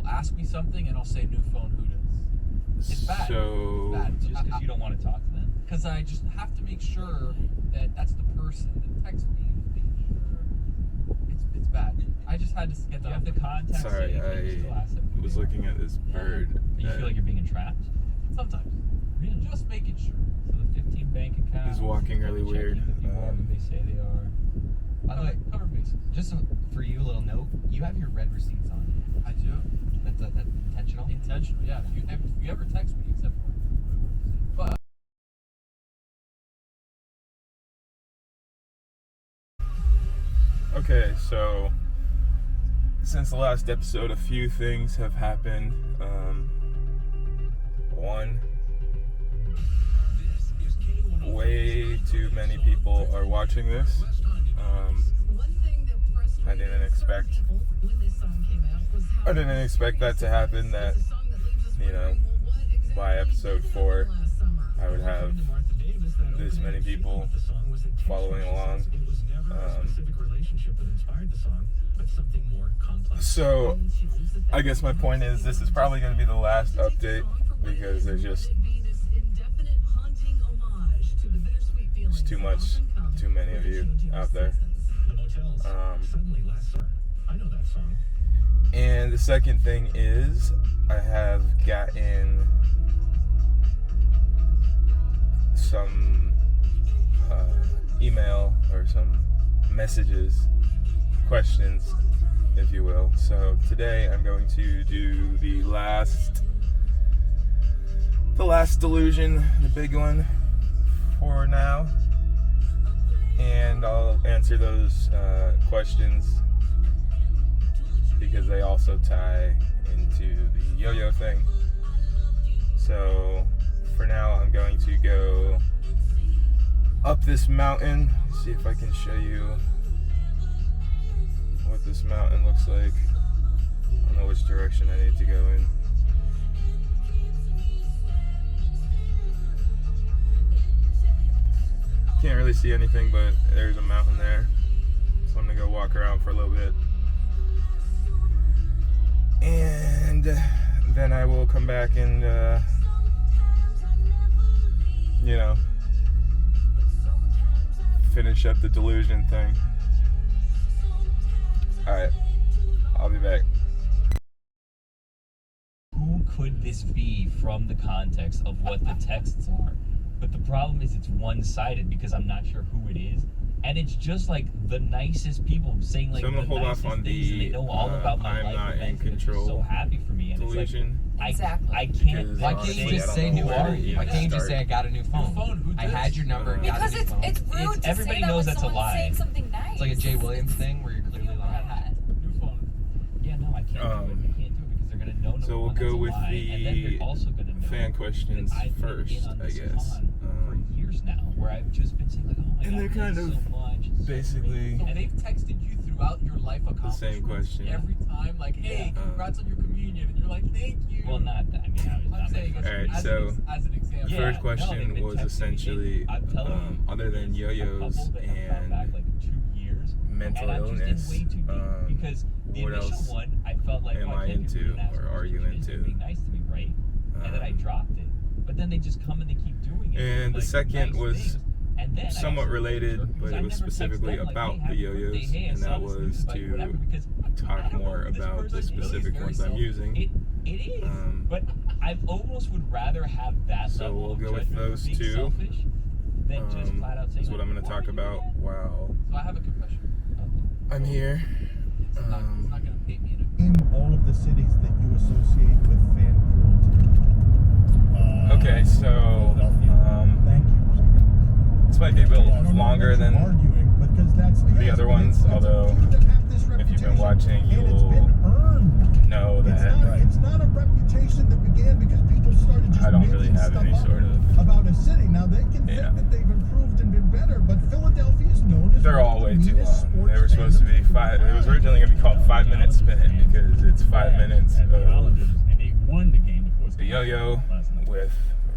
they'll ask me something and I'll say new phone, who does? It's bad. So it's bad. Just because you don't want to talk to them? Because I just have to make sure that that's the person that texts me. Making sure it's bad. I just had to get Do you that. have the contact? sorry, I was looking at this bird. You feel like you're being entrapped? Sometimes. Really? Just making sure. So the 15 bank accounts. He's walking really checking weird. If you are who they say they are. By the way, Cover bases. just for you, a little note. You have your red receipts on. I do. That's intentional. Intentional, yeah. If you ever text me, except for. But. Okay, so since the last episode, a few things have happened. One, way too many people are watching this. I didn't expect that to happen, that, by episode 4, I would have this many people following along. So, I guess my point is, this is probably going to be the last update, because there's just too many of you out there. And the second thing is, I have gotten some email or some messages, questions, if you will. So today I'm going to do the last delusion, the big one for now, and I'll answer those questions because they also tie into the yo-yo thing. So for now I'm going to go up this mountain, see if I can show you what this mountain looks like. I don't know which direction I need to go in. Can't really see anything, but there's a mountain there. So I'm gonna go walk around for a little bit. And then I will come back and, finish up the delusion thing. Alright, I'll be back. Who could this be from the context of what the texts are? But the problem is it's one-sided because I'm not sure who it is. And it's just like the nicest people saying like So I'm gonna the hold nicest off on things, and they the know all about my I'm life not in events, and it's just control so happy for me. And delusion. it's like, Exactly. I can't. Because Why honestly, can't you just I say don't know who where are to you? even Why can't you just start. say I got a new phone? phone, who I dis? had your number. Got Because a new phone. it's rude to everybody say that knows when that's a someone's lie. saying something nice. It's like a Jay Williams thing where you're clearly lying. New phone. Yeah, no, I can't do it. I can't do it because they're gonna know. Number So we'll one, go that's a with lie, and then the they're also gonna know fan questions that I've been first, in on I this guess. con for years now, where I've just been saying like, oh my And god, they're kind thanks of so much. It's so basically great. And they've texted you throughout your life accomplishments. same question. Every time, like, hey, congrats on your communion. And you're like, thank you. Well, not that. I mean, I was I'm not saying, my Alright, as, so as an example. Yeah, first no, question they've been was texting me. essentially, I'm telling you, other than it's a yo-yos couple that have gone back and like 2 years, mental and I'm just in illness, way too deep because the what initial else one, I felt like, am oh, I can't be into, rude and ask or are you questions, into? you're being nice to me, right? And then I dropped it, but then they just come and they keep doing it. And the like, second nice was things. And then I somewhat also related, wasn't sure, but because it I was never text specifically them, like, about hey, the happy yo-yos, birthday, hey, I and saw that this was news, like, to whatever, because I talk don't know more who this about the person is. specific Very ones I'm self- using. It is, but I almost would rather have that So level we'll of go with judgment for those being two. selfish than just flat out saying, Is what I'm going to "Why talk are you about doing that?" while So I have a confession. I'm here. It's not going to paint me in a Name all of the cities that you associate with fan cruelty. Okay, so Thank you. this might be a bit I don't know longer what you're than arguing, because that's the other ones, although if you've been watching, you'll know that It's not a reputation that began because people started just I don't really making have stuff any up sort of. about a city. Now they can Yeah. think that they've improved and been better, but Philadelphia is known as They're one all of way the too meanest long. They were sports supposed to be fandoms you can 5. It was find. originally going to be called 5 Minute Spin because it's 5 minutes And the of Islanders, and they won the game, of course. the yo-yo with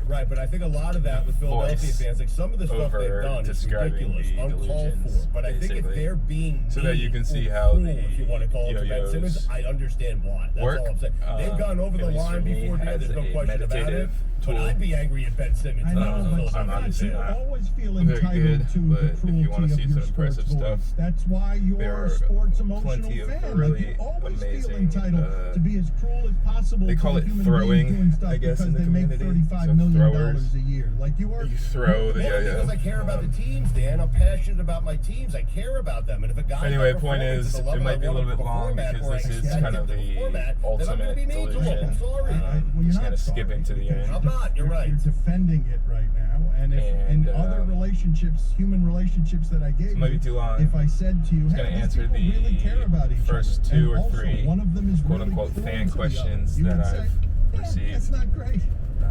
Right, but I think a lot of that with Philadelphia voice fans, like some of the stuff over they've done is describing ridiculous, the uncalled delusions, for. But I think if basically. they're being So that you mean can see or how cruel, the if you want to call it to Ben yo-yos Simmons, I understand why. That's work. all I'm saying. They've gone over the At least line for me, before, Dan. as There's no a question about it. meditative But tool. I'd be angry at Ben Simmons. I know, but I'm not sometimes you saying that. always feel Very entitled good, to but the if you cruelty wanna of see your some sports impressive voice. stuff, That's why you're there a are sports emotional plenty of fan. really Like you always feel amazing, entitled to be as cruel as possible. they to call a it human throwing, being doing stuff I guess, because in the they make community. $35 So million throwers, a year. Like you are. you throw the No, yo-yo. because I care about the teams, Dan. I'm passionate about my teams. I care about them. And if a guy Anyway, point is, at the it level might be I a little want bit him to long perform at, because or I this is expect kind him of to perform at, the then I'm gonna ultimate be mean to him. delusion. I'm sorry. Well, you're Just not kind of sorry skipping to the because end. I'm not. You're right. You're defending it right now, and if And, in other relationships, human relationships that I gave It might be you, too long. if I said to you, Just "Hey, gonna these answer people the really care about each first other," two and or also, three one of them is really quote-unquote cruel fan to the other, questions you that would I've say, "Yeah, received. That's not great.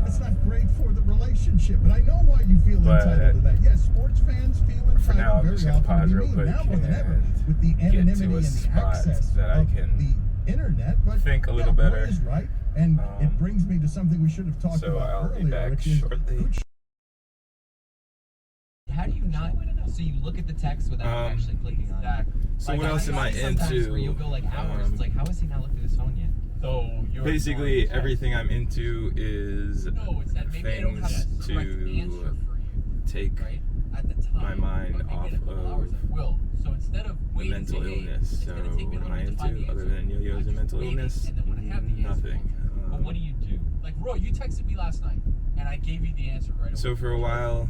That's not great for the relationship." But I know why you feel But entitled to that. Yes, sports fans feel entitled for now, I'm very just gonna often pause to be real mean. quick Now more than ever, and with the get to anonymity a and the spot access that I of can the internet. But think a little yeah, better. Roy is right, and it brings me to something we should have talked So about I'll be earlier, back which is shortly. who How do you not? So you look at the text without actually clicking on it. So Like, what else am I sometimes into? Where you'll go like hours. It's like, how has he not looked at his phone yet? So you're Basically, ignoring everything I'm into is No, it's that maybe I don't have things the correct answer to for you, take right? At the time, my mind but maybe off in a couple of hours I will. So instead of the waiting, mental say, hey, illness. it's So gonna take me a what am little I bit to find into the other answer. than yo-yos I and just mental waited, illness? and then when I have the answer, Nothing. But what do you do? like Roy, you texted me last night, and I gave you the answer right away. So for a while,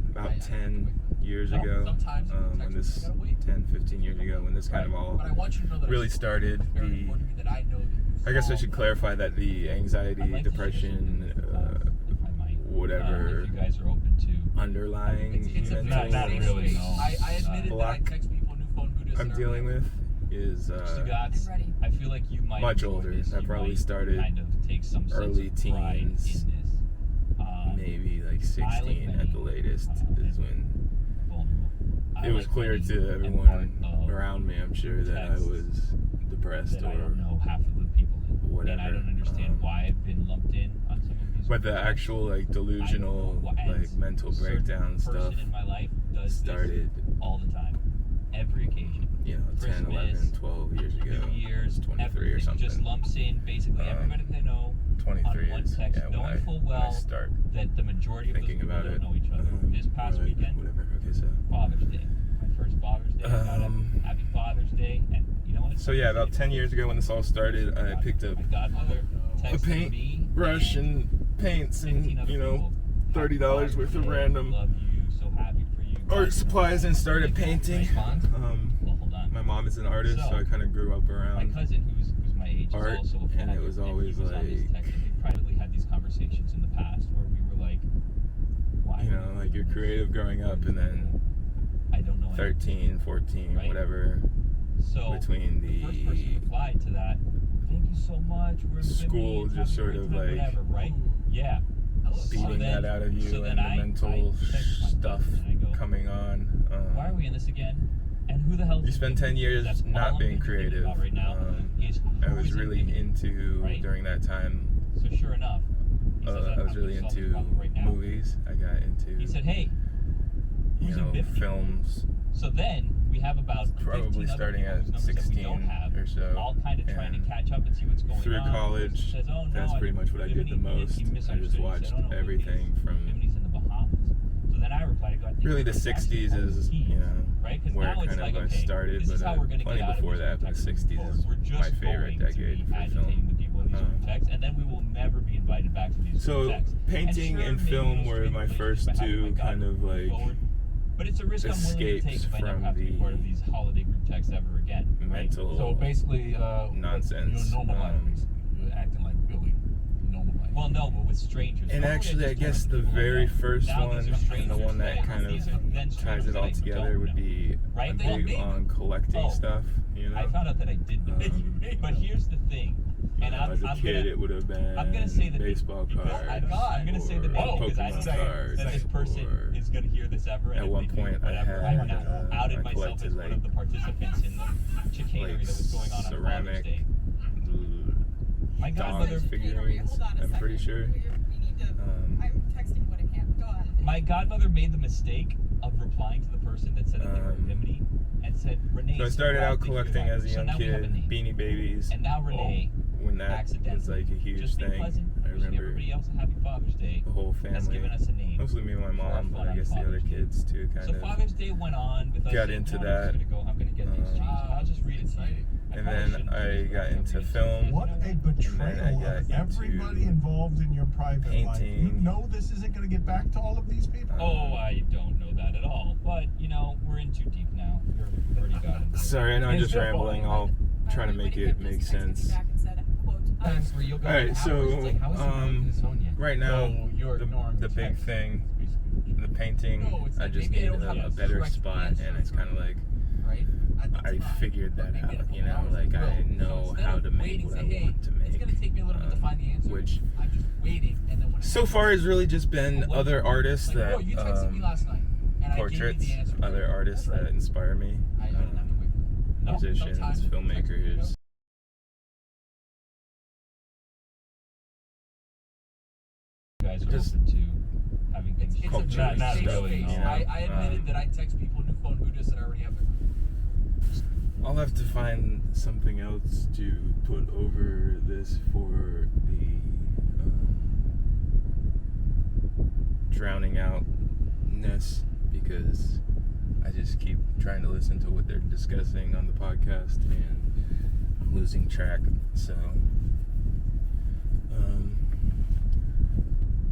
about 10 years No, ago, sometimes you when text me, this you gotta wait. 10, 15 years ago, when this kind of all But I want you to know that really it's started, very the important to me that I know that you I guess I solved should that. clarify that the I'd anxiety, like to share depression, something if I might. whatever If you guys are open to. underlying It's a mental not very really, safe no. space. I admitted that I block text people new phone who does I'm dealing with is Stugotz, I'm ready. I feel like you might much enjoy older. this. I You probably might started kind of take some early sense of pride in teens, this. maybe like 16 at the latest is when Vulnerable. I it was like clear many to and everyone part of around me, I'm sure, that I texts was depressed that I don't or know half of the people in. And I whatever, don't understand why I've been lumped in on some of these. but the texts. actual like delusional like mental certain breakdown person stuff in my life does started, this all the time, every occasion. you know, 10, 11, Christmas, 12 years ago. New Year's, 23 or everything something. just lumps in basically everybody they know 23 on one is text, yeah, knowing full when I well start that the majority of those thinking people about don't it. know each other. This past but weekend, whatever. Okay, so Father's Day, my first Father's Day. I got it. Happy Father's Day, and you know what? so yeah, about 10 years ago when this all started, I picked up My godmother a texted paint me brush and paints and 15 other you know people. Happy $30 Father's worth of Day, random love you, so happy for you. art supplies and started painting. Respond? Well, hold on. My mom is an artist, so I kind of grew up My around cousin, who's my age, art, is also a and it father, was and always he was on this like, text, and we privately had these conversations in the past where we were like, why? you are know, we like you're doing this? creative growing up, and then I don't know. 13, 14, Right. whatever, So between the first person the replied to that, thank you so much. We're school happy just sort of birthday," like whatever, right? Yeah. beating then- that out of you so and then the I mental text my stuff cousin and I go, coming on. why are we in this again? And who the hell? You spend 10 years That's all not I'm being thinking creative. about right now is I who was is really inventing? into, right? during that time, So sure enough, he says, I was I'm really gonna solve the into problem right now. movies. I got into, He said, hey, you who's know, inventing? films, So then we have about 15 probably other starting people at whose numbers that we 16 don't have, or so. all kind of trying to And catch up and see what's going through on. college, Says, oh, no, that's I pretty didn't much what I live did the in England. most. He I misunderstood. just He watched said, oh, no, everything from Bimini's in the Bahamas. So then I replied, I go, I think really the it's actually 60s called is, Keys, you know, right? 'Cause where now it's kind like, of I okay, started, this is but how we're gonna plenty get out before of this that, but the text moving 60s forward. is We're just my favorite going to decade be for agitating film. the people in these group texts, and then we will never be invited back to these So group texts. painting sure, and maybe film it'll were strain my relationships first by having my two kind God of moving like forward. But it's a risk I'm willing to take escapes if I never from have to be part of the these holiday group texts ever again. Right? mental So basically, nonsense. You're normalizing, basically. You're acting like Billy. Normalizing. Well, no, but with strangers. And Before they actually, I just guess told the people very that. first Now one, these are and the strangers one that that- kind these are then of ties strangers it that all I together don't would know. be Right? I'm They don't big mean on collecting Oh. stuff, you know. I found out that I did know. But here's the thing. And You know, as a kid, gonna, it would have been I'm gonna say the name baseball because cards. I'm gonna say the or name because I Pokemon don't cards, know that this person or is gonna hear this ever. And at if one they do, point, I whatever. had, I've now outed I myself collected, as one of the participants in the chicanery like that was going on Father's ceramic Day. My dog godmother. figurines. I'm pretty sure. We need to. I'm texting My godmother made the mistake of replying to the person that said that they were Bimini and said Renee. So I started out Bradley collecting Hudak. as a So young now we have kid, a name. Beanie Babies. And now Renee, When that accidentally, was like a huge just be thing, pleasant, I wishing remember everybody else a happy Father's Day, the whole has family, given us a name. mostly me and my for our mom, but fun I on guess the other Father's Day. kids too, So kind of. Father's Day went on with us. got saying, into "No, that. I'm gonna get these changed. I'll just read it to you." And probably then shouldn't I do this, got but I'm into gonna read it to film. you. What a betrayal got of everybody into involved in your private life. You painting. know this isn't going to get back to all of these people. Oh, I don't know that at all. But, you know, we're in too deep now. We're already got into it. Sorry, I know I'm It's just your rambling. fault. I'll try to make it make sense. Times where you'll go Alright, hours, so, it's like, how is he not looking at his phone yet? Right now, No, you're ignoring the big text. thing, the painting, No, it's I like just maybe I needed don't have a the better correct spot, answer and it's for kind of it. like, Right? That's I fine. figured But that maybe in a out, couple you know, hours like it will. I So know instead how of to make waiting, what I say, hey, want to make. it's gonna take me a little bit to find the answer. Which I'm just waiting, and then when it so happens, far has really just been well, what other do you do? artists Like, that, oh, you texted me last night, and I gave you portraits, the answer. other artists That's that right. inspire me, I didn't have to wait. No, musicians, no time. filmmakers. You guys are Just- open to having things It's a Culture, very not safe really, space. no. I admitted that I text people new phone who just that I already have their phone. I'll have to find something else to put over this for the drowning outness, because I just keep trying to listen to what they're discussing on the podcast and I'm losing track.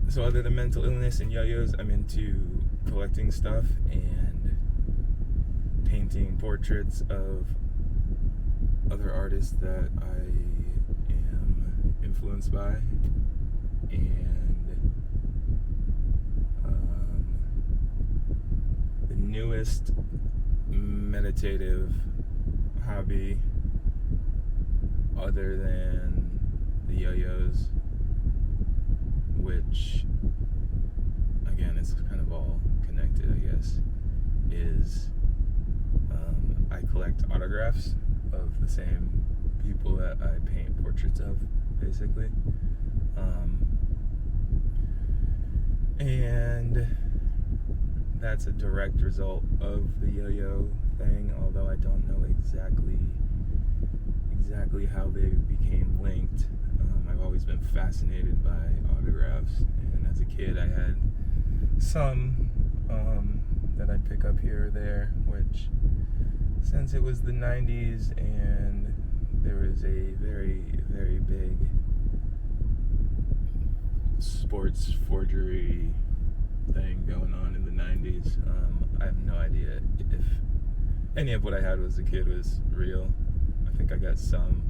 So other than mental illness and yo-yos, I'm into collecting stuff and painting portraits of other artists that I am influenced by, and the newest meditative hobby other than the yo-yos, which again is kind of all connected, I guess, is I collect autographs of the same people that I paint portraits of, basically. And that's a direct result of the yo-yo thing, although I don't know exactly how they became linked. I've always been fascinated by autographs, and as a kid I had some that I'd pick up here or there, which, since it was the 90s and there was a very, very big sports forgery thing going on in the 90s, I have no idea if any of what I had as a kid was real. I think I got some.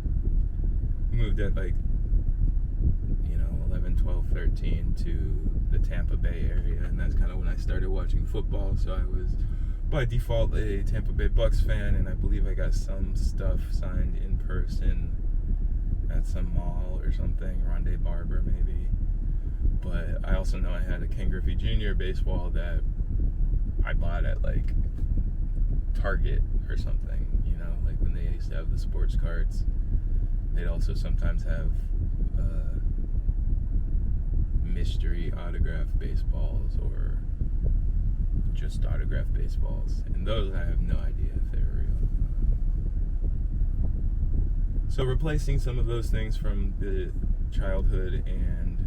Moved at like 11, 12, 13 to the Tampa Bay area, and that's kind of when I started watching football, so I was by default a Tampa Bay Bucks fan, and I believe I got some stuff signed in person at some mall or something, Rondé Barber maybe. But I also know I had a Ken Griffey Jr. baseball that I bought at like Target or something, like when they used to have the sports cards. They'd also sometimes have mystery autograph baseballs or just autograph baseballs, and those I have no idea if they're real. So replacing some of those things from the childhood, and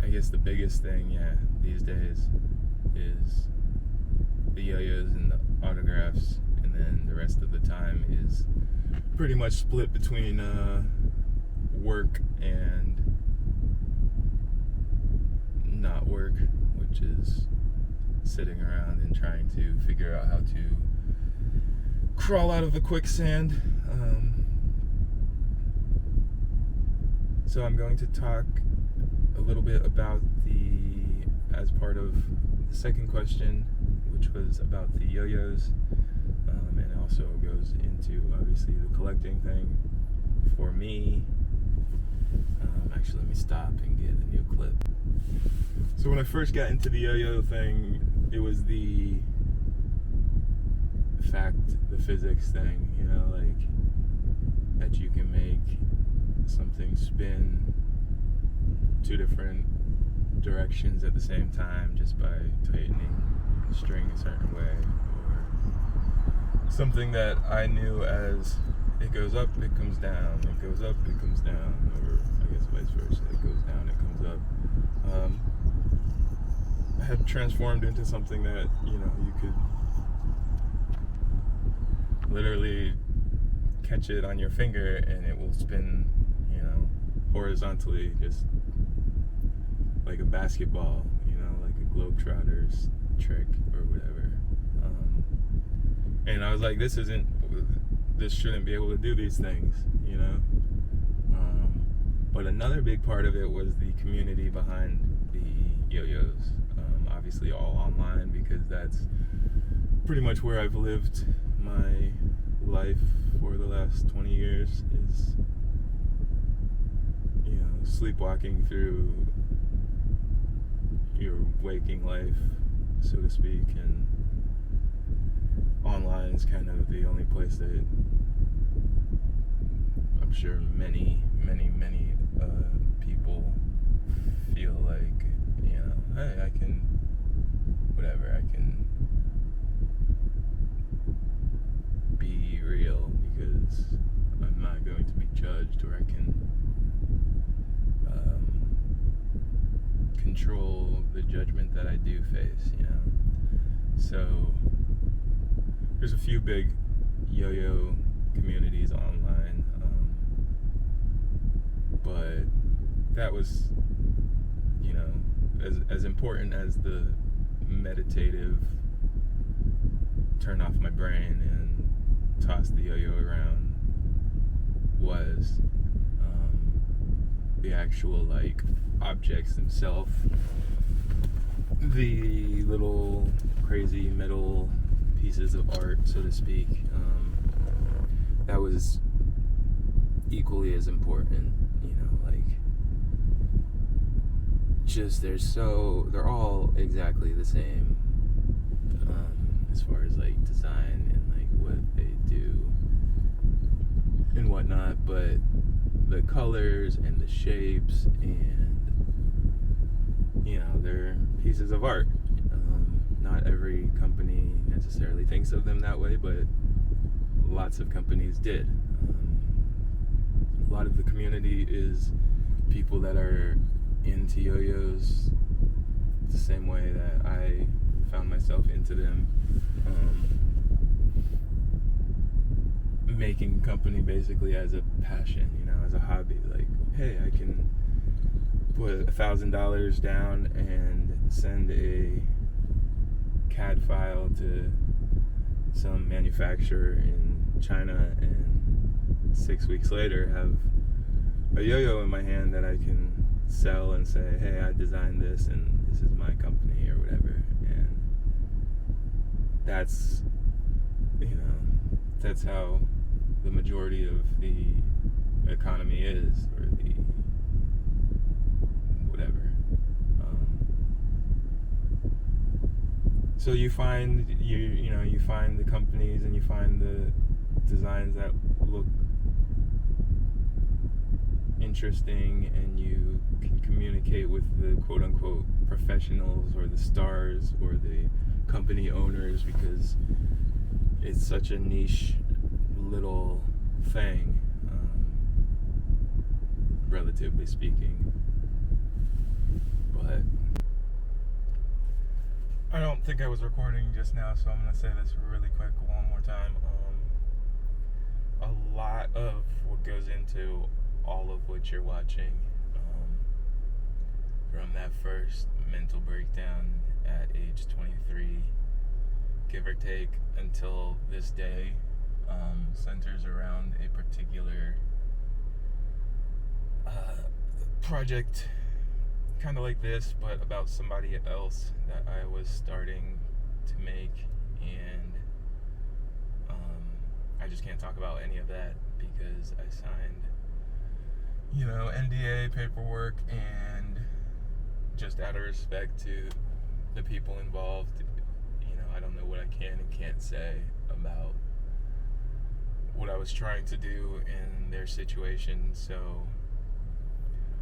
I guess the biggest thing, these days is the yo-yos and the autographs, and then the rest of the time is pretty much split between work and not work, which is sitting around and trying to figure out how to crawl out of the quicksand. So I'm going to talk a little bit about as part of the second question, which was about the yo-yos, and it also goes into obviously the collecting thing for me. Actually, let me stop and get a new clip. So when I first got into the yo-yo thing, it was the physics thing, like that you can make something spin two different directions at the same time just by tightening the string a certain way, or something that I knew as it goes up, it comes down, it goes up, it comes down, or I guess vice versa, it goes down, it comes up, had transformed into something that, you know, you could literally catch it on your finger and it will spin, you know, horizontally, just like a basketball, you know, like a Globetrotters trick or whatever. And I was like, this shouldn't be able to do these things, you know. But another big part of it was the community behind the yo-yos. Obviously all online, because that's pretty much where I've lived my life for the last 20 years, is, you know, sleepwalking through your waking life, so to speak, and online is kind of the only place that I'm sure many people feel like, you know, hey, I can be real because I'm not going to be judged, or I can control the judgment that I do face, you know. So there's a few big yo-yo communities online, but that was, you know, as important as the meditative turn off my brain and toss the yo-yo around was, the actual, like, objects themselves, the little crazy metal pieces of art, so to speak, that was equally as important, you know, like, just they're all exactly the same, as far as, like, design and, like, what they do and whatnot, but the colors and the shapes and, you know, they're pieces of art. Not every company necessarily thinks of them that way, but lots of companies did. A lot of the community is people that are into yo-yos the same way that I found myself into them. Making company basically as a passion, you know, as a hobby. Like, hey, I can put $1,000 down and send a CAD file to some manufacturer in China, and 6 weeks later have a yo-yo in my hand that I can sell and say, hey, I designed this and this is my company or whatever. And that's, you know, that's how the majority of the economy is, or the whatever. So you find you find the companies and you find the designs that look interesting, and you can communicate with the quote unquote professionals or the stars or the company owners, because it's such a niche little thing, relatively speaking. But I don't think I was recording just now, so I'm gonna say this really quick one more time. A lot of what goes into all of what you're watching, from that first mental breakdown at age 23, give or take, until this day, centers around a particular project, kind of like this, but about somebody else that I was starting to make, and I just can't talk about any of that because I signed, you know, NDA paperwork, and just out of respect to the people involved, you know, I don't know what I can and can't say about what I was trying to do in their situation. So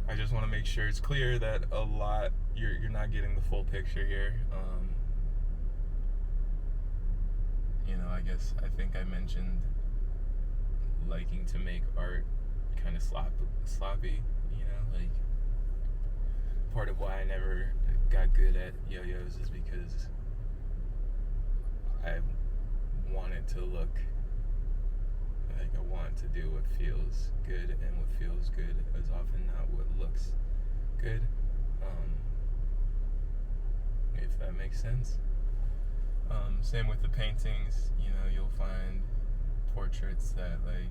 I just want to make sure it's clear that you're not getting the full picture here. I guess I think I mentioned liking to make art kind of sloppy, like part of why I never got good at yo-yos is because I want it to look like I want to do what feels good, and what feels good is often not what looks good, if that makes sense. Same with the paintings, you'll find portraits that, like,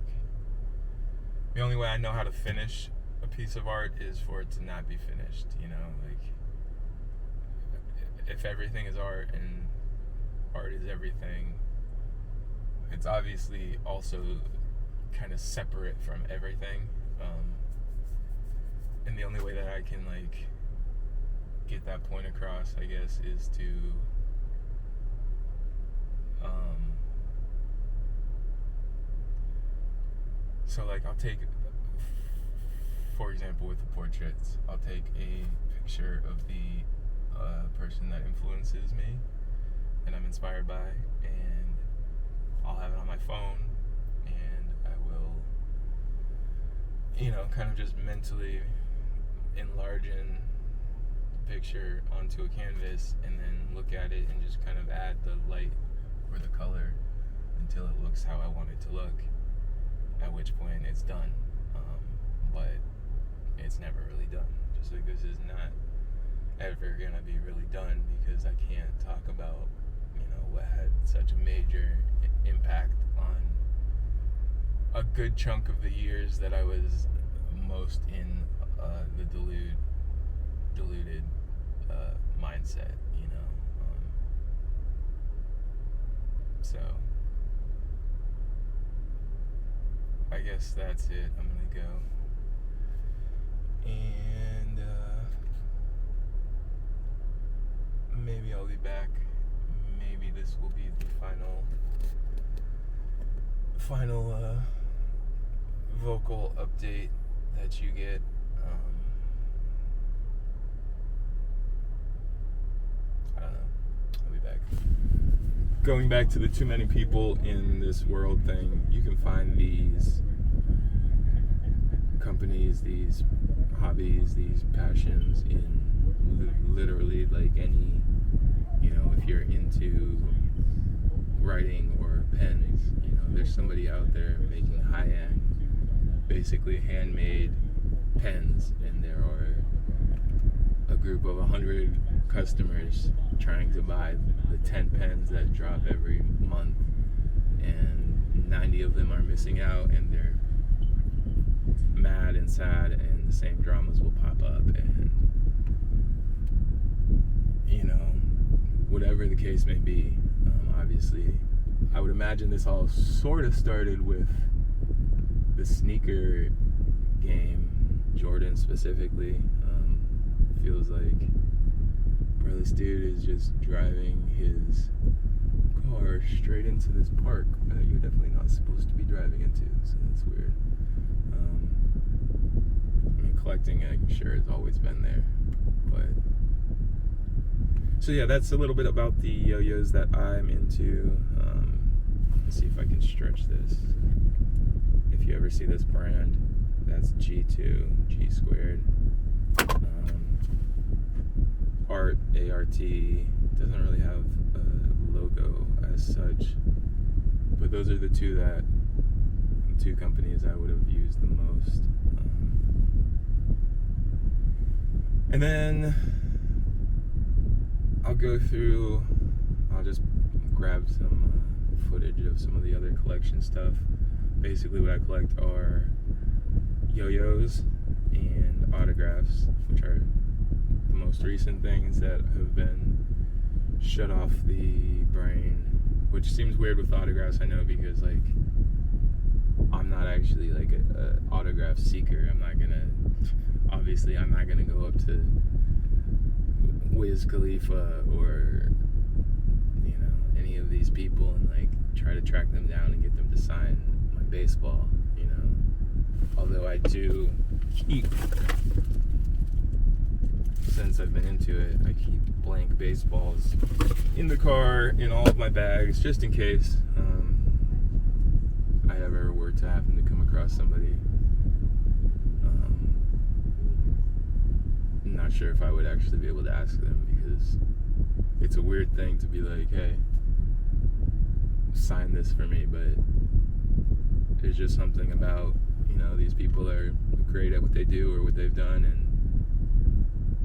the only way I know how to finish a piece of art is for it to not be finished, like, if everything is art and art is everything, it's obviously also kind of separate from everything, and the only way that I can, like, get that point across, I guess, is to so, like, I'll take, for example, with the portraits, I'll take a picture of the person that influences me and I'm inspired by, and I'll have it on my phone, and I will, kind of just mentally enlarging the picture onto a canvas, and then look at it and just kind of add the light or the color until it looks how I want it to look, at which point it's done. But it's never really done. Just like this is not ever gonna be really done, because I can't talk about what had such a major impact on a good chunk of the years that I was most in the deluded mindset, so I guess that's it. I'm gonna go, and maybe I'll be back. Maybe this will be the final vocal update that you get. I don't know. I'll be back. Going back to the too many people in this world thing, you can find these companies, these hobbies, these passions in literally like any, if you're into writing or pens, there's somebody out there making high-end, basically handmade pens, and there are a group of 100 customers trying to buy the 10 pens that drop every month, and 90 of them are missing out, and they're mad and sad, and the same dramas will pop up, and whatever the case may be, obviously I would imagine this all sort of started with the sneaker game, Jordan specifically. Feels like bro, this dude is just driving his car straight into this park that you're definitely not supposed to be driving into, so that's weird. Collecting, I'm sure, has always been there, but so yeah, that's a little bit about the yo-yos that I'm into. Let's see if I can stretch this. If you ever see this brand, that's G2, G squared. Art, A-R-T, doesn't really have a logo as such, but those are the two companies I would have used the most. And then I'll just grab some footage of some of the other collection stuff. Basically what I collect are yo-yos and autographs, which are the most recent things that have been shut off the brain, which seems weird with autographs, I know, because like I'm not actually like a autograph seeker. I'm not gonna go up to Wiz Khalifa or any of these people and like try to track them down and get them to sign my baseball, although I do keep since I've been into it, I keep blank baseballs in the car, in all of my bags, just in case I ever were to happen to come across somebody. I'm not sure if I would actually be able to ask them, because it's a weird thing to be like, hey, sign this for me, but there's just something about, you know, these people are great at what they do or what they've done and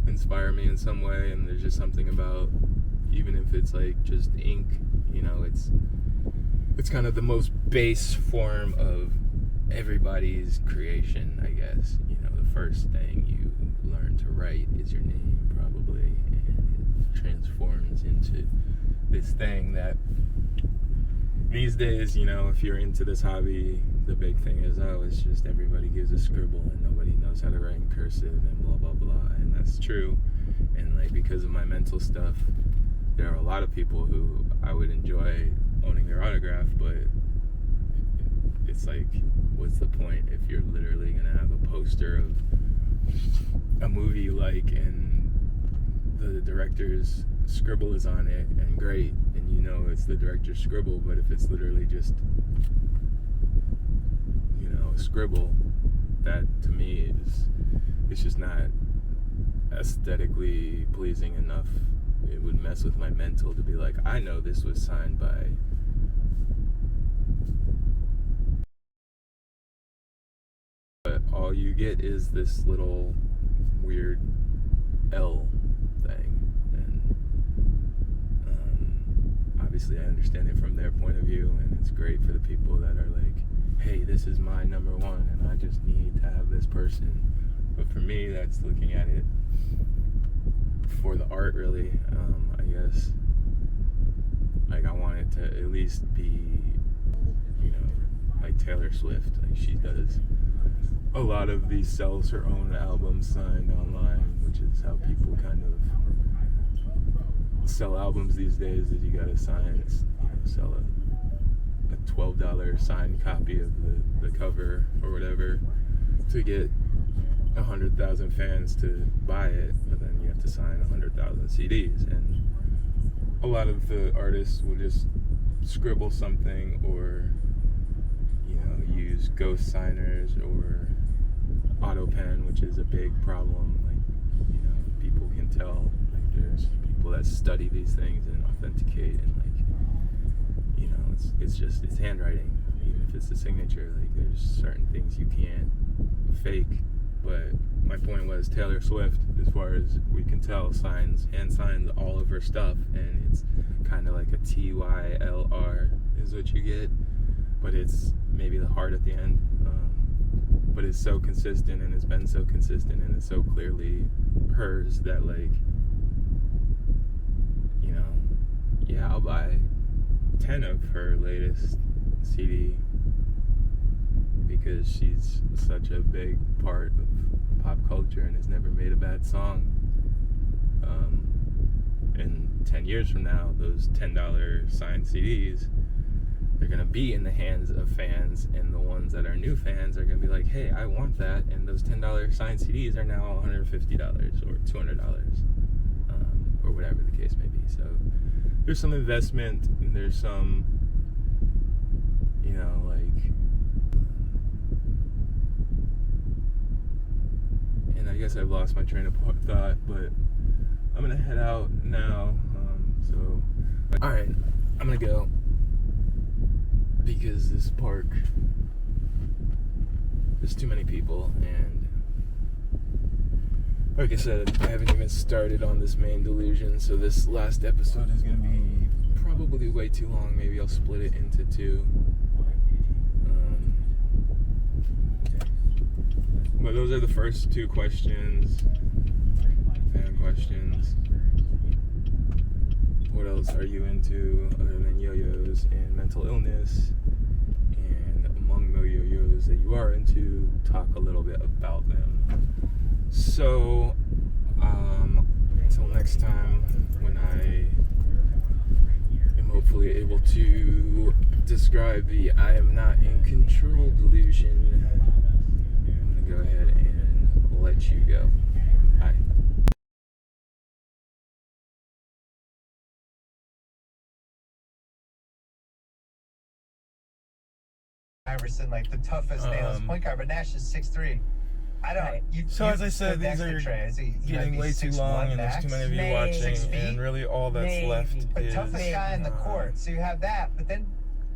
inspire me in some way, and there's just something about, even if it's like just ink, you know, it's kind of the most base form of everybody's creation, I guess. You know, the first thing you learn to write is your name, probably, and it transforms into this thing that these days, you know, if you're into this hobby, the big thing is, oh, it's just everybody gives a scribble and nobody knows how to write in cursive and blah, blah, blah. And that's true. And like, because of my mental stuff, there are a lot of people who I would enjoy owning their autograph, but it's like, what's the point if you're literally gonna have a poster of a movie you like and the director's scribble is on it, and great, and you know it's the director's scribble, but if it's literally just, you know, a scribble, that to me it's just not aesthetically pleasing enough. It would mess with my mental to be like, I know this was signed by but all you get is this little weird L thing. And obviously I understand it from their point of view, and it's great for the people that are like, hey, this is my number one and I just need to have this person. But for me, that's looking at it for the art, really. I guess, like, I want it to at least be, you know, like Taylor Swift. Like, she does a lot of these, sells her own albums signed online, which is how people kind of sell albums these days, is you gotta sign, you know, sell a $12 signed copy of the cover or whatever to get 100,000 fans to buy it, but then you have to sign 100,000 CDs, and a lot of the artists will just scribble something, or, you know, use ghost signers or auto pen, which is a big problem. Like, you know, people can tell, like, there's people that study these things and authenticate, and like, you know, it's just, it's handwriting, even if it's a signature. Like, there's certain things you can't fake. But my point was, Taylor Swift, as far as we can tell, hand signs all of her stuff, and it's kind of like a TYLR is what you get, but it's maybe the heart at the end. But it's so consistent, and it's been so consistent, and it's so clearly hers that, like, you know, yeah, I'll buy 10 of her latest CD, because she's such a big part of pop culture and has never made a bad song. And 10 years from now, those $10 signed CDs, they're gonna be in the hands of fans, and the ones that are new fans are gonna be like, hey, I want that, and those $10 signed CDs are now $150 or $200, or whatever the case may be. So there's some investment, and there's some, you know, like, I guess I've lost my train of thought, but I'm gonna head out now. All right, I'm gonna go, because this park, there's too many people, and like I said, I haven't even started on this main delusion, so this last episode is gonna be probably way too long. Maybe I'll split it into two. But those are the first two questions, fan questions. What else are you into other than yo-yos and mental illness? And among the yo-yos that you are into, talk a little bit about them. So, until next time, when I am hopefully able to describe the I am not in control delusion, I'm gonna go ahead and let you go. Iverson, like the toughest nails point guard, but Nash is 6'3". I don't. Right. So as I said, these are getting way too long, and there's too many of you Maybe. watching, 6 feet? and really all that's left But is toughest guy in the court. So you have that, but then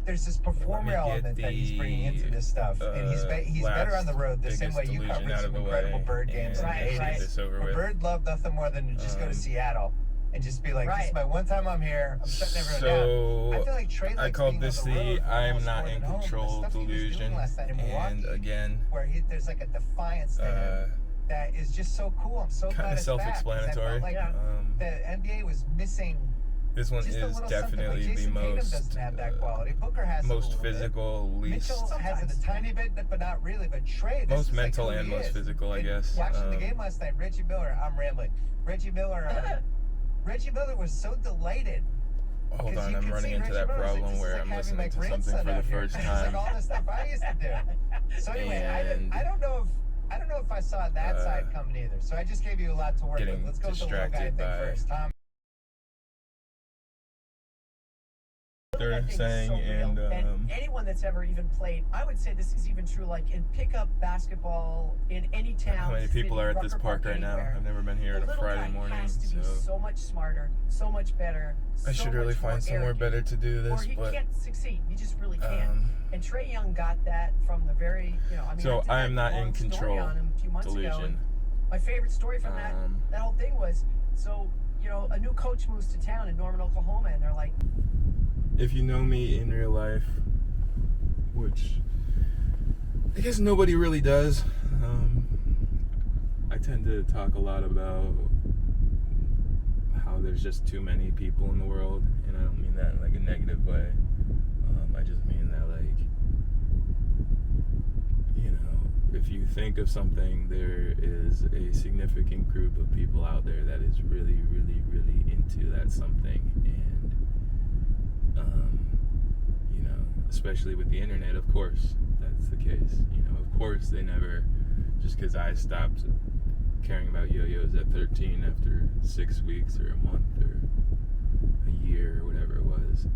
there's this performer Let me get element that he's bringing into this stuff, and he's better on the road the same way biggest you delusion covered out some of the incredible way, Bird games in and the Right, get 80s. this over with. Bird loved nothing more than to just go to Seattle and just be like, this is my one time I'm here. I'm shutting everyone down. I feel like Trey I likes called being this on the road the I'm almost not more in than home. The control stuff he was doing delusion, last night in Milwaukee, and again, where there's like a defiance to him that is just so cool. I'm so glad kind of it's back, 'cause I felt self-explanatory. like the NBA was missing This one just a is little definitely something. Like the Jason Tatum most doesn't have that quality. Booker has it a most little bit. physical, least Mitchell has it a tiny bit, but not really. But Trey, this most is mental like who and he most is. physical, I And guess. Watching the game last night, Reggie Miller. I'm rambling. Reggie Miller was so delighted. Hold 'Cause on, you I'm could running see into that Reggie Miller's like, problem this is where like I'm having listening my to something grandson for the out here. first It's like time. all the stuff I used to do. So anyway, And, I don't know if I saw that side coming either. So I just gave you a lot to work with. getting Let's go with the little guy distracted thing by- first. Tom. They're That thing is saying, so real. and anyone that's ever even played, I would say this is even true, like in pickup basketball in any town. how many people city, are at this Rucker park right now? anywhere. I've never been here The on a little Friday guy morning, has to be so so much smarter, so much better. I so should really much more find somewhere arrogant, better to do or this. he But can't succeed. He just really can't. And Trey Young got that from the very, I mean. So I did I that am not in long story control on him a few months ago, delusion. and my favorite story from that whole thing was, so a new coach moves to town in Norman, Oklahoma, and they're like, if you know me in real life, which I guess nobody really does, I tend to talk a lot about how there's just too many people in the world, and I don't mean that in like a negative way. I just mean that, like, if you think of something, there is a significant group of people out there that is really, really, really into that something, and especially with the internet, of course, that's the case. Of course, they never, just because I stopped caring about yo-yos at 13 after 6 weeks or a month or a year or whatever it was,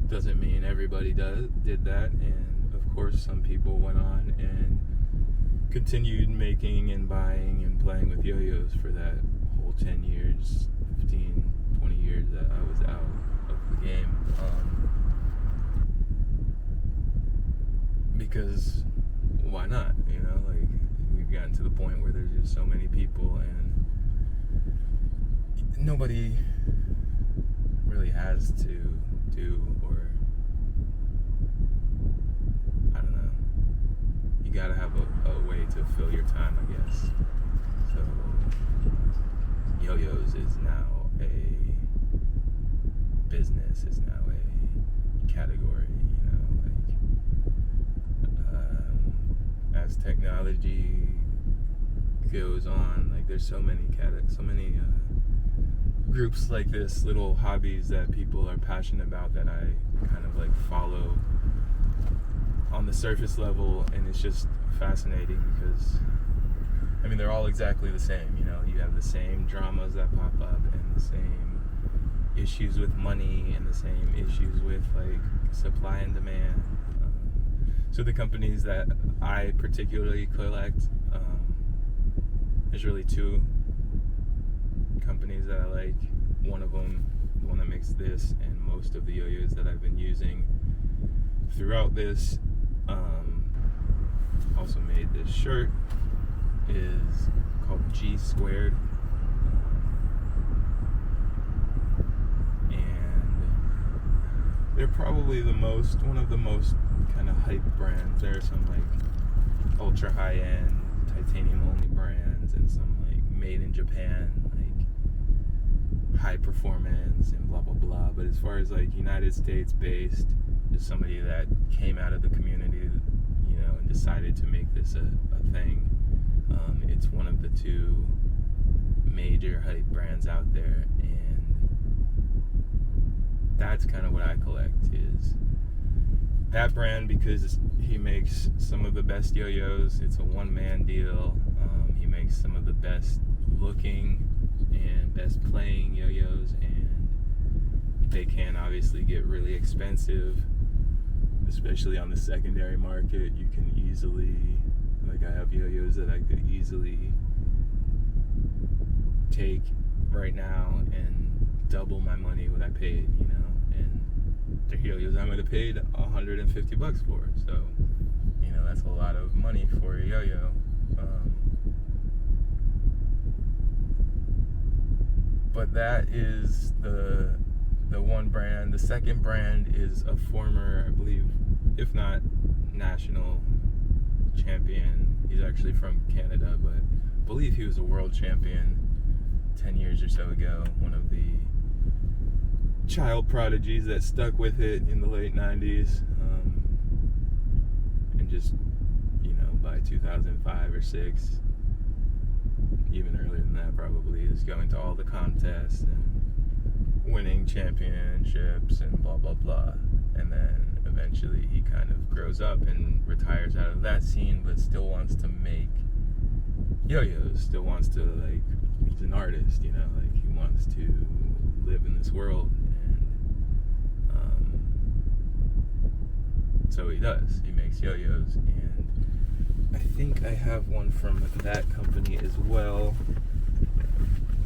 doesn't mean everybody did that. And of course, some people went on and continued making and buying and playing with yo-yos for that whole 10 years, 15, 20 years that I was out of the game. Because why not? Like, we've gotten to the point where there's just so many people, and nobody really has to do, or I don't know. You gotta have a way to fill your time, I guess. So yo-yos is now a business, is now a category, as technology goes on, like, there's so many groups like this, little hobbies that people are passionate about, that I kind of like follow on the surface level, and it's just fascinating because, I mean, they're all exactly the same. You have the same dramas that pop up, and the same issues with money, and the same issues with like supply and demand. So the companies that I particularly collect, there's really two companies that I like. One of them, the one that makes this and most of the yo-yos that I've been using throughout this, also made this shirt, is called G Squared. And they're probably one of the most kind of hype brands. There are some like ultra high-end titanium only brands, and some like made in Japan, like high performance and blah blah blah. But as far as like United States based, just somebody that came out of the community, and decided to make this a thing, it's one of the two major hype brands out there, and that's kind of what I collect, is that brand, because he makes some of the best yo-yos. It's a one-man deal. He makes some of the best looking and best playing yo-yos, and they can obviously get really expensive. especially on the secondary market, you can easily, like I have yo-yos that I could easily take right now and double my money what I paid, you know, and the yo-yos I might have paid $150 for, so, you know, that's a lot of money for a yo-yo. But that is the one brand. The second brand is a former, I believe, if not national champion. He's actually from Canada, but I believe he was a world champion 10 years or so ago. One of the child prodigies that stuck with it in the late 90s. And just, you know, by 2005 or 6, even earlier than that probably, is going to all the contests and winning championships and blah blah blah. And then eventually he kind of grows up and retires out of that scene, but still wants to make yo-yos, still wants to, like, he's an artist, you know, like he wants to live in this world, and so he does. He makes yo-yos, and I think I have one from that company as well.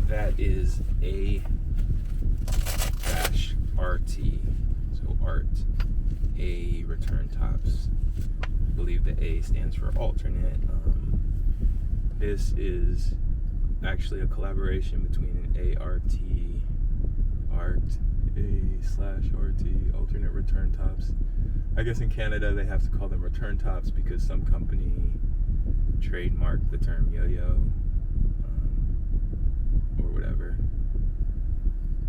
That is A-RT. So art. A return tops. I believe the A stands for alternate. This is actually a collaboration between an A/RT, alternate return tops. I guess in Canada they have to call them return tops because some company trademarked the term yo-yo, or whatever.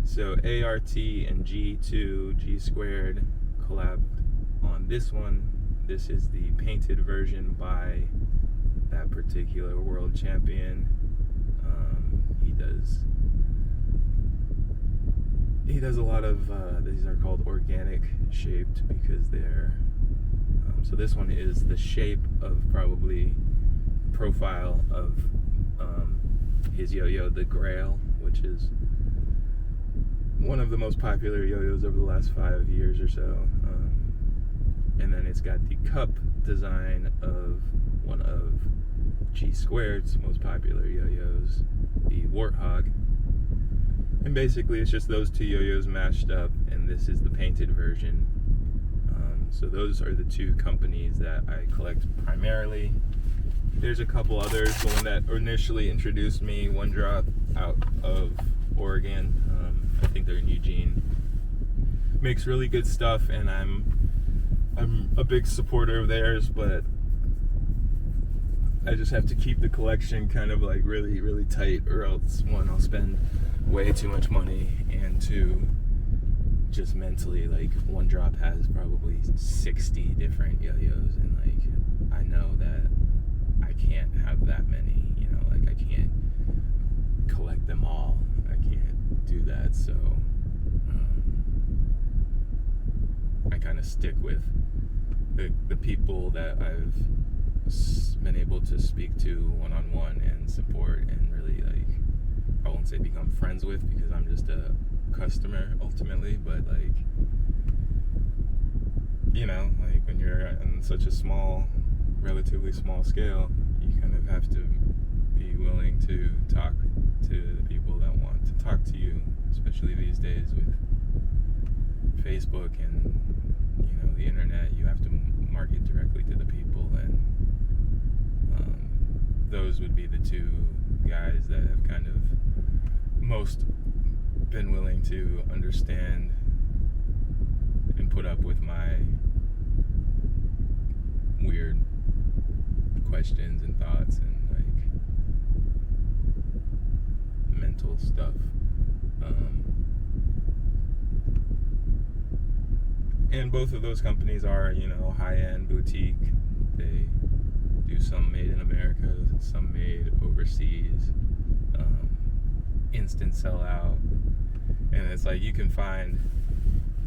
So ART and G2, G squared, collabed on this one. This is the painted version by that particular world champion. He does a lot of, these are called organic shaped because they're, so this one is the shape of probably profile of his yo-yo, the Grail, which is one of the most popular yo-yos over the last 5 years or so. And then it's got the cup design of one of G Squared's most popular yo-yos, the Warthog. And basically it's just those two yo-yos mashed up, and this is the painted version. So those are the two companies that I collect primarily. There's a couple others. The one that initially introduced me, One Drop, out of Oregon. I think they're in Eugene. Makes really good stuff, and I'm a big supporter of theirs, but I just have to keep the collection kind of like really, really tight, or else, one, I'll spend way too much money, and two, just mentally, like, One Drop has probably 60 different yo-yos, and like, I know that I can't have that many, you know, like I can't collect them all. I can't do that, so I kind of stick with the people that I've been able to speak to one-on-one and support, and really, like, I won't say become friends with, because I'm just a customer ultimately, but like, you know, like when you're on such a relatively small scale, you kind of have to be willing to talk to the people that want to talk to you, especially these days with Facebook and, you know, the internet. You have to market directly to the people, and those would be the two guys that have kind of most been willing to understand and put up with my weird questions and thoughts and like mental stuff. And both of those companies are, you know, high-end boutique. They do some made in America, some made overseas, instant sellout. And it's like you can find,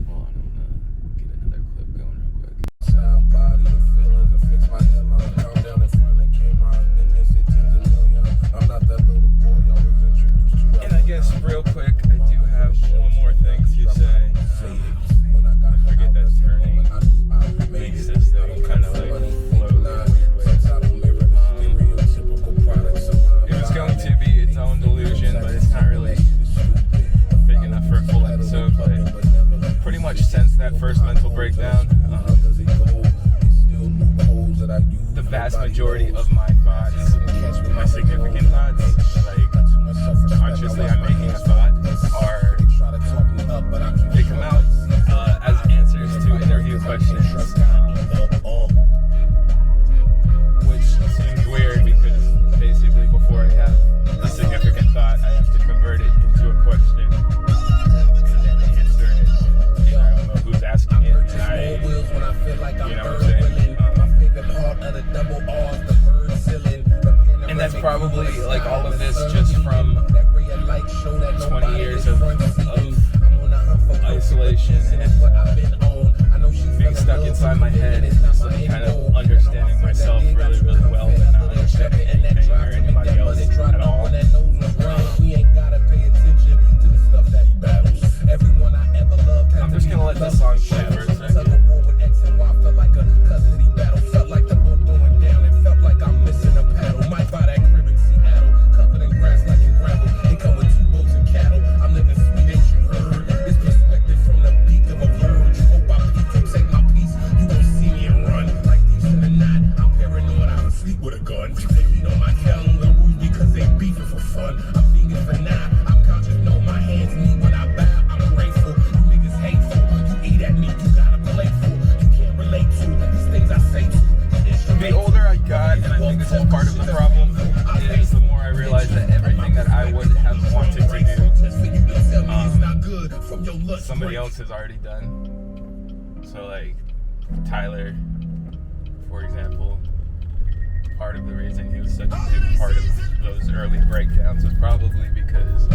hold on, I'm gonna get another clip going real quick. And I guess real quick, I do have one more thing to say. I forget that's turning. mental breakdown. The vast majority of my thoughts, my significant thoughts, like consciously I'm making a thought, they come out as answers to interview questions, which seems weird because basically before I have a significant thought, I have to convert it into a question and then answer it. And I don't know who's asking it, and you know what I'm saying? And that's probably like all of this just from 20 years of isolation and being stuck inside my head and just like kind of understanding myself really, really well, but not understanding anything or anybody else at all. I'm just gonna let this song play for a second. The older I got, and I think this is part of the problem, is the more I realized that everything that I would have wanted to do, somebody else has already done. So like Tyler, for example, part of the reason he was such a big part of those early breakdowns was probably because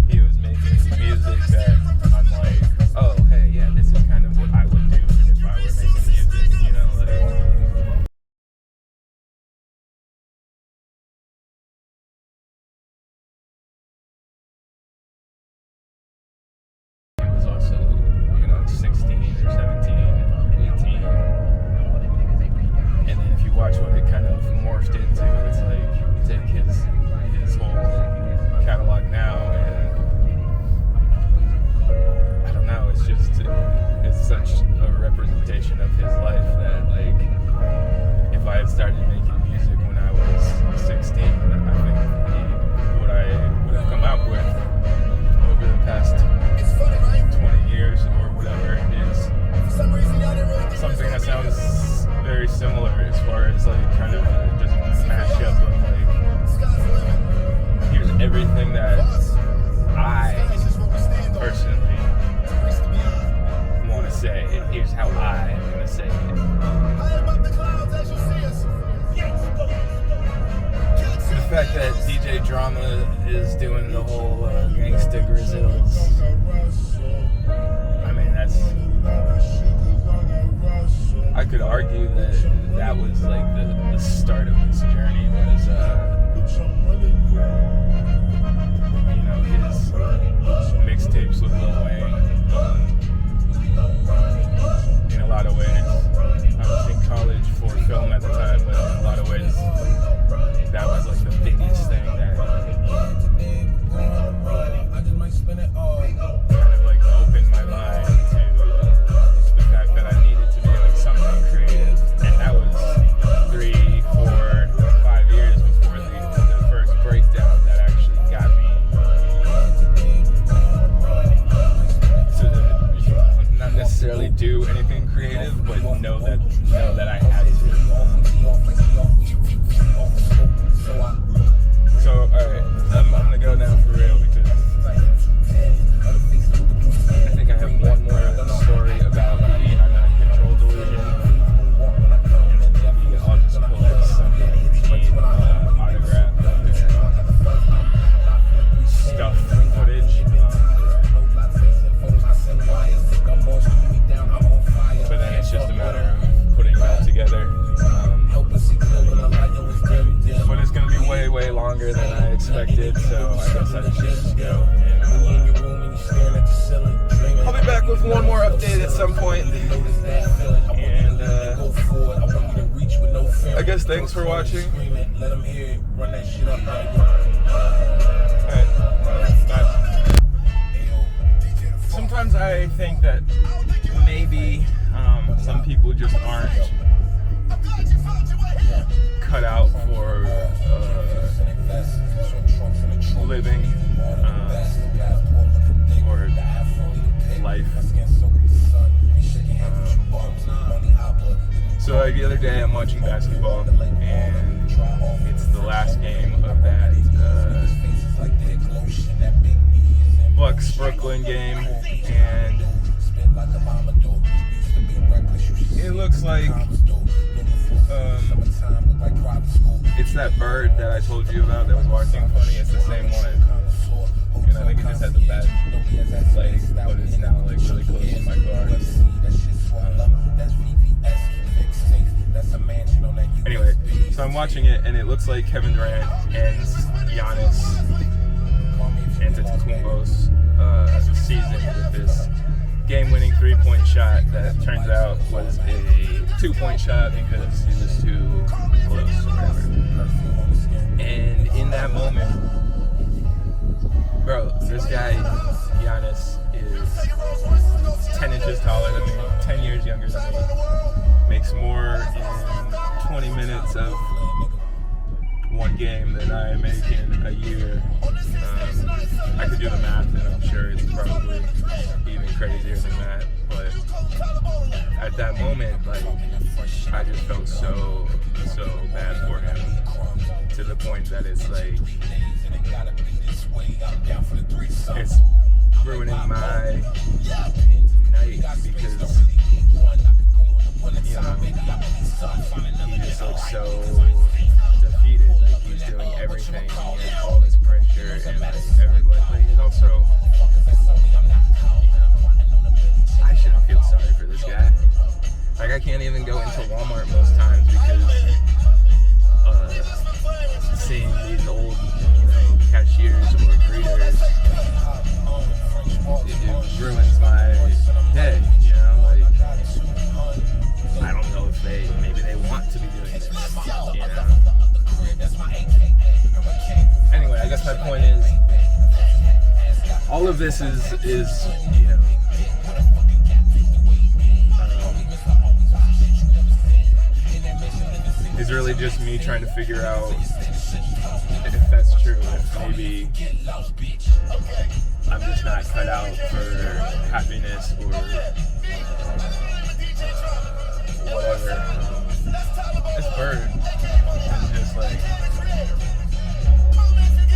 he was making music that I'm like, oh hey, yeah, this is kind of what I would do if I were making music, you know, like. Was also, you know, 16 or 17, 18. And then if you watch what it kind of morphed into, it's like you take his whole catalog now and I don't know, it's such a representation of his life that like if I had started making music when I was 16, I think what I would have come out with over the past 20 years or whatever is something that sounds very similar as far as like kind of just mash up of like here's everything that I personally want to say and here's how I am going to say it. The fact that DJ Drama is doing the whole Gangsta Grizzles, I mean, I could argue that was like the start of this journey was, you know, his mixtapes with Lil Wayne. In a lot of ways, I was in college for film at the time, but in a lot of ways, that was like the biggest thing that kind of like opened my mind to the fact that I needed to be like something creative, and that was 3, 4, 5 years before the first breakdown that actually got me to not necessarily do anything creative, but know that I had to. So, alright, I'm gonna go now for real because I think I have one more story about the I'm not in control delusion, and then maybe I'll just collect some autograph and stuff footage. But then it's just a matter of putting it all together. But it's gonna be way, way longer than I expected, so I guess I should just go. I'll be back with one more update at some point. And I guess thanks for watching. Alright, bye. Sometimes I think that maybe maybe some people just aren't cut out for living or life. So like, the other day I'm watching basketball and it's the last game of that Bucks-Brooklyn game, and it looks like it's that bird that I told you about that was walking funny. It's the same one, and I think it just has a bad leg, but it's now like really close to my car. Anyway, so I'm watching it, and it looks like Kevin Durant and Giannis Antetokounmpo's season with this game-winning three-point shot that turns out was a two-point shot because he was too close or whatever. And in that moment, bro, this guy, Giannis, is 10 inches taller than me, 10 years younger than me, makes more in 20 minutes of one game than I make in a year. I could do the math, and I'm sure it's probably even crazier than that. But at that moment, like, I just felt so bad for him, to the point that it's like, it's ruining my night because, you know, he just looks so defeated. Like, he's doing everything, he has all this pressure, and like everybody, but he's also, I shouldn't feel sorry for this guy. Like, I can't even go into Walmart most times because seeing these old, you know, cashiers or greeters, it ruins my day, you know, like, I don't know if maybe they want to be doing this, you know. Anyway, I guess my point is, all of this is you know, is really just me trying to figure out if that's true, if maybe I'm just not cut out for happiness or whatever. This bird is just like,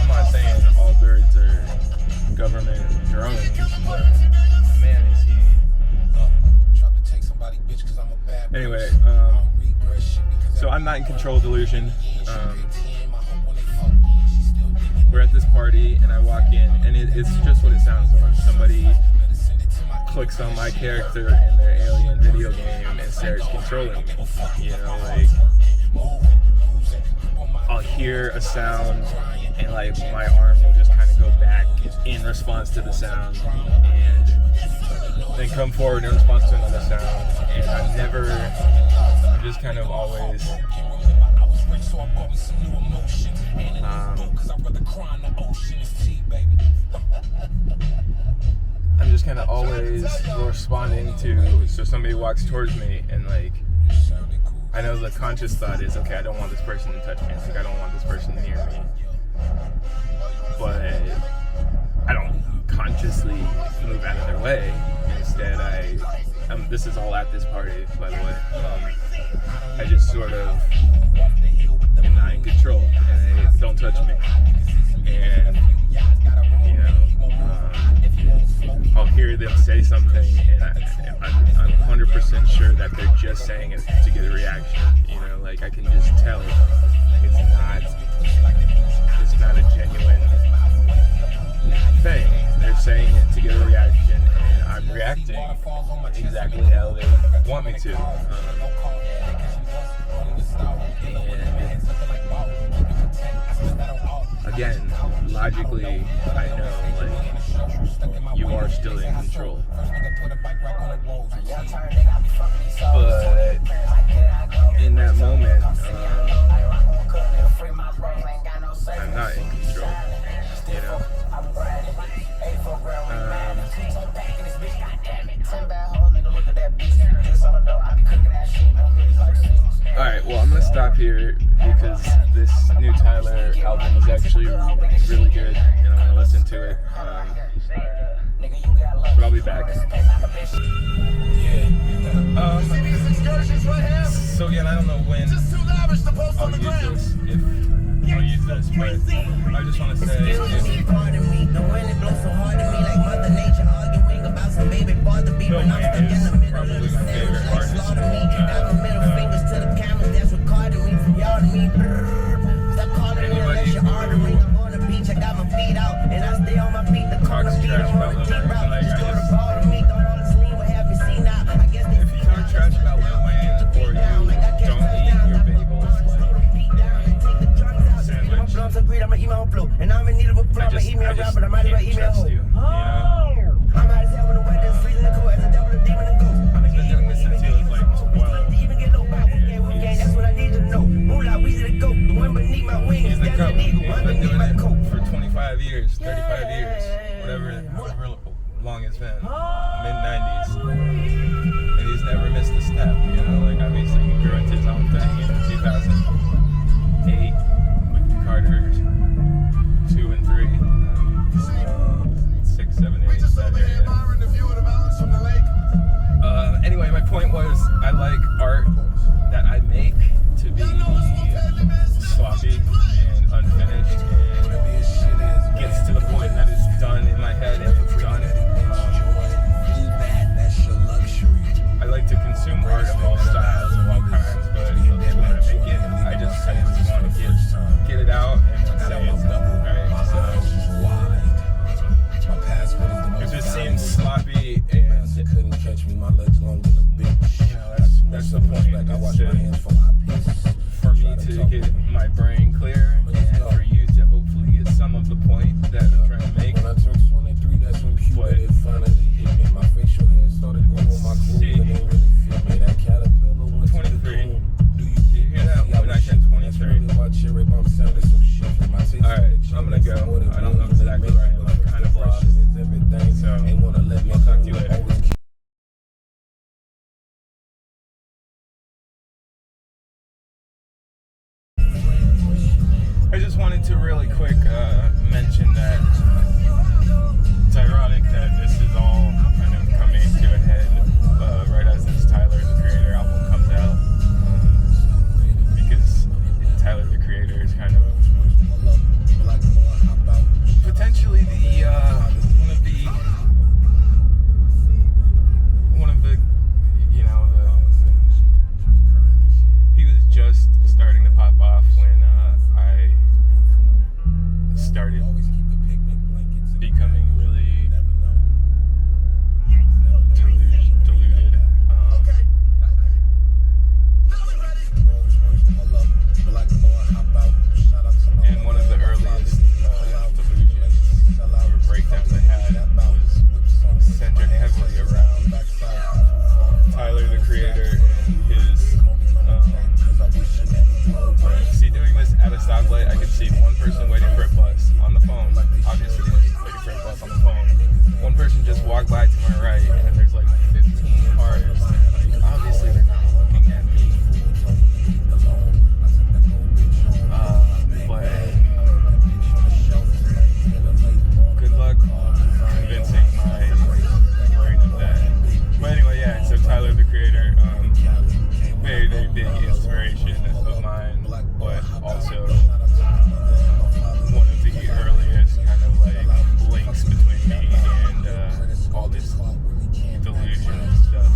I'm not saying all birds are government drones, but man, is he. Anyway, so I'm not in control delusion. We're at this party and I walk in, and it's just what it sounds like. Somebody clicks on my character in their Alien video game and starts controlling me. You know, like, I'll hear a sound and like my arm will just kind of go back in response to the sound, and then come forward in response to another sound. And I'm just kind of always I'm just kind of always responding to, so somebody walks towards me and like, I know the conscious thought is, okay, I don't want this person to touch me, like, I don't want this person near me, but I don't consciously move out of their way. Instead, this is all at this party, by the way. I just sort of am not in control, and don't touch me. And, you know, I'll hear them say something, and I'm 100% sure that they're just saying it to get a reaction. You know, like, I can just tell it's not a genuine thing. They're saying it to get a reaction, and I'm reacting exactly how they want me to. And again, logically, I know, like, you are still in control. But in that moment, I'm not in control, you know? here because this new Tyler album is actually really good, and I want to listen to it. But I'll be back. So again, I don't know when I'll use this, if I'll use this, but I just want to say, Bill Mays is probably my favorite artist. Anybody who talks trash about Lil Wayne, like, if you talk trash about Lil Wayne or you don't eat your bagels like sandwich, I just can't trust you, you know? I've been doing this since he was like 12, and he's the GOAT. He's the GOAT. He's been doing it for 25 years, 35 years, however long it's been, mid-90s, and he's never missed a step, you know, like obviously he grew into his own thing in 2008 with Carter 2 and 3, 6, 7, 8, that area. Anyway, my point was I like art that I make to be sloppy and unfinished and gets to the point that it's done in my head and it's done. I like to consume art of all styles of all kinds, but when I make it, I just want to get it out and say it's done, right? So if it seems sloppy and that's the point. For me to get my brain clear and for you to hopefully get some of the point that I'm trying to make. But see, 23. Did you hear that? When I said 23. Alright, I'm gonna go. I don't know exactly where I am. I'm kind of lost. So, I'll talk to you later. I just wanted to really quick mention that it's ironic that this is all kind of coming to a head right as this Tyler the Creator album comes out, because Tyler the Creator is kind of potentially one of the you know, he was just starting to pop off when I started becoming really deluded. And one of the earliest delusions or breakdowns I had was centered heavily around Tyler the Creator and his see, doing this at a stoplight, I could see one person waiting for a bus on the phone, obviously waiting for a bus on the phone. One person just walked by to my right, and there's like 15 cars. Like, obviously they're not looking at me. But good luck convincing my brain of that. But anyway, yeah, so Tyler the Creator, very, very big inspiration of mine, but also one of the earliest kind of like links between me and all this delusion and stuff.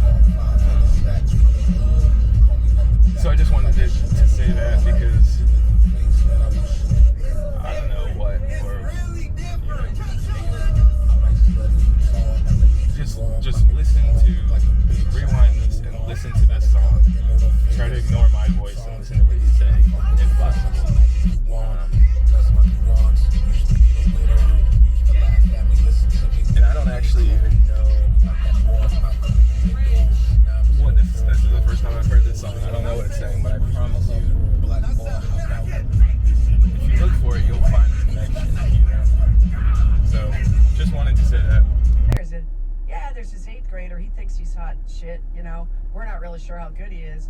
So I just wanted to say that because I don't know what, or you know, just listen to, rewind this and listen to this song. Try to ignore my voice and listen to what he's saying, if possible. And I don't actually even know what this is the first time I've heard this song. I don't know what it's saying, but I promise you, if you look for it, you'll find the connection, you know? So, just wanted to say that. There's this 8th grader. He thinks he's hot shit, you know. We're not really sure how good he is.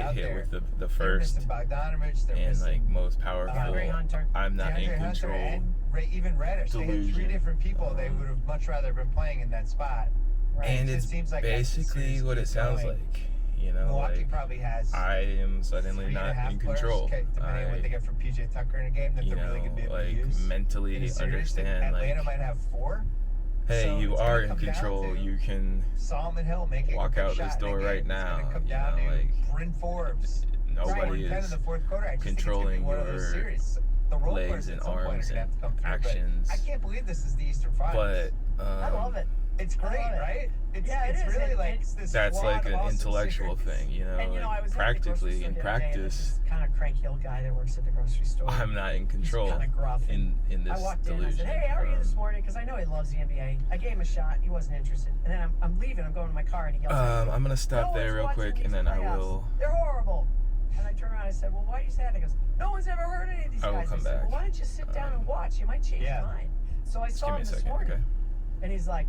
get out hit there. with the They're first missing Bogdanovich. They're and missing like most powerful. DeAndre Hunter. I'm not DeAndre in Hunter control. and even Reddish. They had 3 delusion. different people they would have much rather been playing in that spot. And It it's just seems like as the basically series what it keeps sounds going, like. You know, Milwaukee like probably has I am suddenly 3.5 not in players, control. depending on what they get from PJ Tucker in a game that You they're really know, going to be able to like use. In mentally a series, understand, Atlanta like, might have 4. hey, So you it's are gonna in come down control. to You can Solomon Hill making walk a big out shot this in the door game. right It's now. going to come You down know, to like, Bryn Forbes. nobody 10 in is the fourth quarter. I just controlling think it's gonna be one of those your series. The role legs players and at some point are arms gonna have to and come through, actions. but I can't believe this is the Eastern Finals. But I love it. It's I great, love it. right? It's, Yeah, it it's is. really It- like it- this that's flawed, like an awesome intellectual series. thing, you know. And you know, I like was at the grocery practically store in the other day, and practice, this kind of cranky old guy that works at the grocery store. I'm not in control He's kind of gruff. in this I walked in. delusion. I said, "Hey, how are you this morning?" Because I know he loves the NBA. I gave him a shot. He wasn't interested. And then I'm leaving. I'm going to my car, and he yells at me, I'm gonna stop "No there one's real watching quick, these and then I playoffs. will. They're horrible." And I turned around and I said, "Well, why are you sad?" He goes, "No one's ever heard any of these I will guys." come I said, back. "Well, why don't you sit down and watch? You might change your mind." So I Just saw give me him a this second, morning, okay? and he's like,